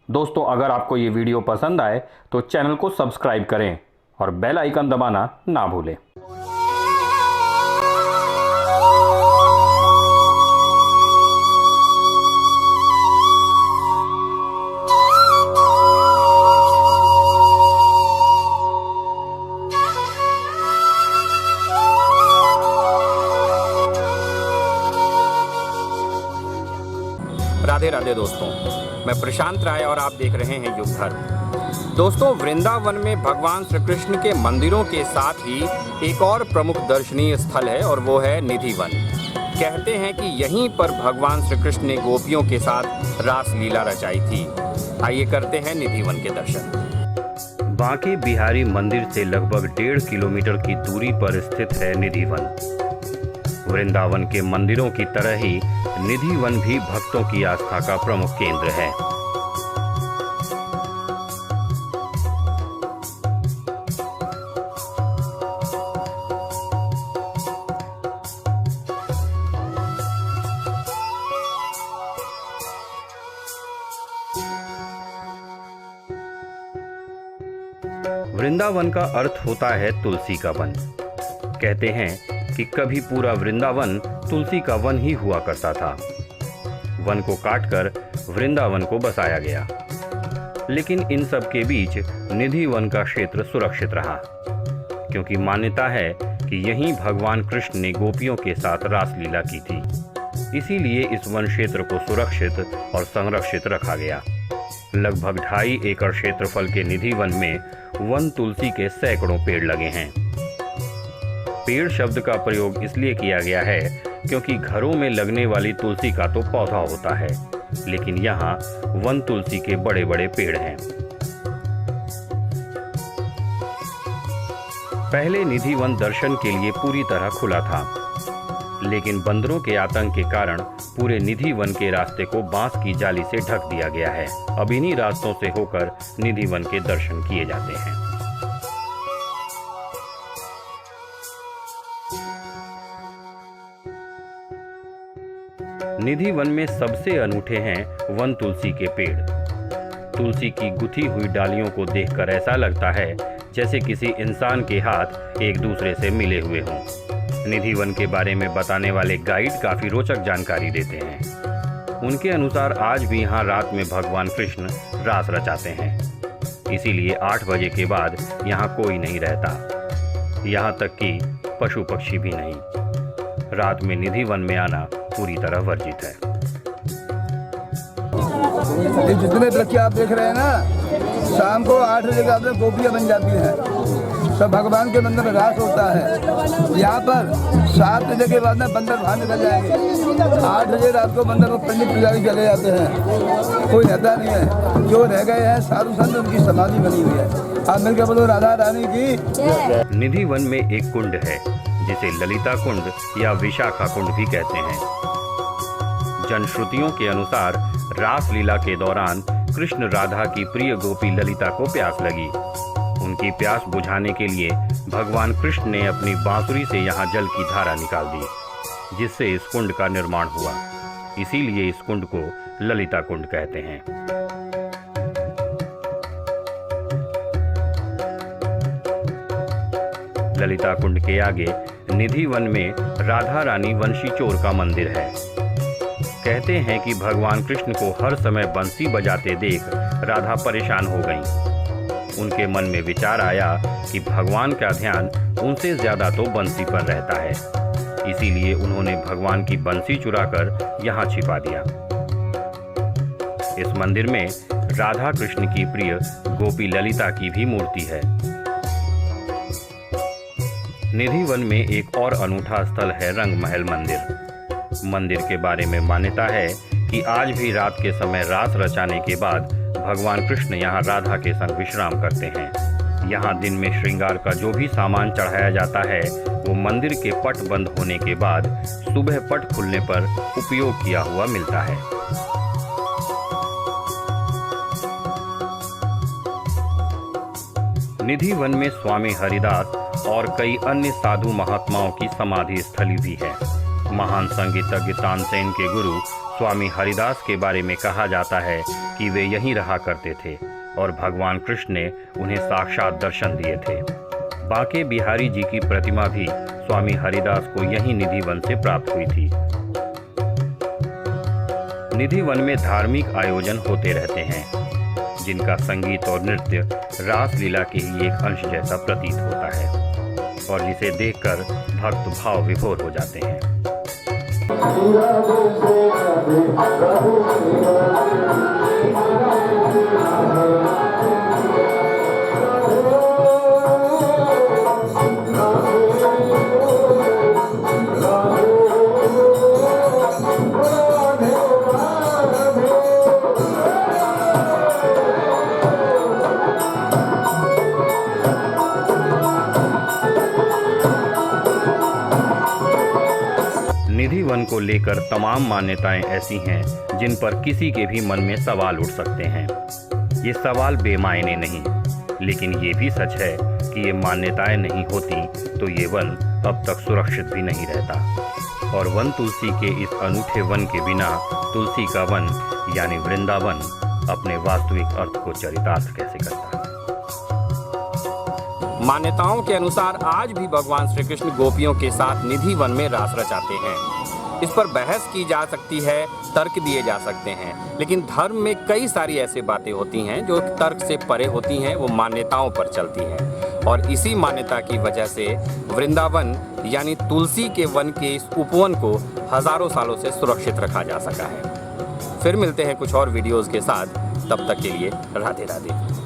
दोस्तों, अगर आपको ये वीडियो पसंद आए तो चैनल को सब्सक्राइब करें और बेल आइकन दबाना ना भूलें। राधे राधे दोस्तों, मैं प्रशांत राय और आप देख रहे हैं युग धर्म। दोस्तों, वृंदावन में भगवान श्री कृष्ण के मंदिरों के साथ ही एक और प्रमुख दर्शनीय स्थल है और वो है निधि वन। कहते हैं कि यहीं पर भगवान श्री कृष्ण ने गोपियों के साथ रास लीला रचाई थी। आइए करते हैं निधि वन के दर्शन। बांके बिहारी मंदिर से लगभग 1.5 किलोमीटर की दूरी पर स्थित है निधि वन। वृंदावन के मंदिरों की तरह ही निधि वन भी भक्तों की आस्था का प्रमुख केंद्र है। वृंदावन का अर्थ होता है तुलसी का वन। कहते हैं कि कभी पूरा वृंदावन तुलसी का वन ही हुआ करता था। वन को काटकर वृंदावन को बसाया गया, लेकिन इन सब के बीच निधि वन का क्षेत्र सुरक्षित रहा, क्योंकि मान्यता है कि यहीं भगवान कृष्ण ने गोपियों के साथ रासलीला की थी। इसीलिए इस वन क्षेत्र को सुरक्षित और संरक्षित रखा गया। लगभग 2.5 एकड़ क्षेत्रफल के निधि वन में वन तुलसी के सैकड़ों पेड़ लगे हैं। पेड़ शब्द का प्रयोग इसलिए किया गया है क्योंकि घरों में लगने वाली तुलसी का तो पौधा होता है, लेकिन यहाँ वन तुलसी के बड़े बड़े पेड़ हैं। पहले निधि वन दर्शन के लिए पूरी तरह खुला था, लेकिन बंदरों के आतंक के कारण पूरे निधि वन के रास्ते को बांस की जाली से ढक दिया गया है। अब इन्हीं रास्तों से होकर निधि वन के दर्शन किए जाते हैं। निधि वन में सबसे अनूठे हैं वन तुलसी के पेड़। तुलसी की गुथी हुई डालियों को देखकर ऐसा लगता है जैसे किसी इंसान के हाथ एक दूसरे से मिले हुए हों। निधि वन के बारे में बताने वाले गाइड काफी रोचक जानकारी देते हैं। उनके अनुसार आज भी यहाँ रात में भगवान कृष्ण रास रचाते हैं, इसीलिए 8 बजे के बाद यहाँ कोई नहीं रहता, यहाँ तक कि पशु पक्षी भी नहीं। रात में निधि वन में आना पूरी तरह वर्जित है। ये जितने दृश्य आप देख रहे हैं ना, शाम को 8 बजे का गोपियां बन जाती हैं, सब भगवान के मंदिर में रास होता है। यहाँ पर 7 बजे के बाद में बंदर बाहर निकल जाएंगे। 8 बजे रात को बंदर को पंडित पुजारी चले जाते हैं, कोई रहता नहीं है। जो रह गए हैं साधु संत, उनकी समाधि बनी हुई है। आप मिलकर बोलो राधा रानी की। निधि वन में एक कुंड है जिसे ललिता कुंड या विशाखा कुंड भी कहते हैं। जनश्रुतियों के अनुसार रास लीला के दौरान कृष्ण राधा की प्रिय गोपी ललिता को प्यास लगी। उनकी प्यास बुझाने के लिए भगवान कृष्ण ने अपनी बांसुरी से यहाँ जल की धारा निकाल दी, जिससे इस कुंड का निर्माण हुआ। इसीलिए इस कुंड को ललिता कुंड कहते हैं। ललिता कुंड के आगे निधि वन में राधा रानी वंशी चोर का मंदिर है। कहते हैं कि भगवान कृष्ण को हर समय बंसी बजाते देख राधा परेशान हो गईं। उनके मन में विचार आया कि भगवान का ध्यान उनसे ज्यादा तो बंसी पर रहता है, इसीलिए उन्होंने भगवान की बंसी चुराकर यहाँ छिपा दिया। इस मंदिर में राधा कृष्ण की प्रिय गोपी ललिता की भी मूर्ति है। निधि वन में एक और अनूठा स्थल है रंग महल मंदिर। मंदिर के बारे में मान्यता है कि आज भी रात के समय रास रचाने के बाद भगवान कृष्ण यहाँ राधा के संग विश्राम करते हैं। यहाँ दिन में श्रृंगार का जो भी सामान चढ़ाया जाता है वो मंदिर के पट बंद होने के बाद सुबह पट खुलने पर उपयोग किया हुआ मिलता है। निधि वन में स्वामी हरिदास और कई अन्य साधु महात्माओं की समाधि स्थली भी है। महान संगीतज्ञ तानसेन के गुरु स्वामी हरिदास के बारे में कहा जाता है कि वे यहीं रहा करते थे और भगवान कृष्ण ने उन्हें साक्षात दर्शन दिए थे। बांके बिहारी जी की प्रतिमा भी स्वामी हरिदास को यहीं निधि वन से प्राप्त हुई थी। निधि वन में धार्मिक आयोजन होते रहते हैं, जिनका संगीत और नृत्य रासलीला के ही एक अंश जैसा प्रतीत होता है और जिसे देखकर भक्त भाव विभोर हो जाते हैं। निधि वन को लेकर तमाम मान्यताएं ऐसी हैं जिन पर किसी के भी मन में सवाल उठ सकते हैं। ये सवाल बेमायने नहीं, लेकिन ये भी सच है कि ये मान्यताएं नहीं होती तो ये वन अब तक सुरक्षित भी नहीं रहता और वन तुलसी के इस अनूठे वन के बिना तुलसी का वन यानी वृंदावन अपने वास्तविक अर्थ को चरितार्थ कैसे करता। मान्यताओं के अनुसार आज भी भगवान श्री कृष्ण गोपियों के साथ निधि वन में रास रचाते हैं। इस पर बहस की जा सकती है, तर्क दिए जा सकते हैं, लेकिन धर्म में कई सारी ऐसी बातें होती हैं जो तर्क से परे होती हैं, वो मान्यताओं पर चलती हैं और इसी मान्यता की वजह से वृंदावन यानी तुलसी के वन के इस उपवन को हजारों सालों से सुरक्षित रखा जा सका है। फिर मिलते हैं कुछ और वीडियोज़ के साथ, तब तक के लिए राधे राधे।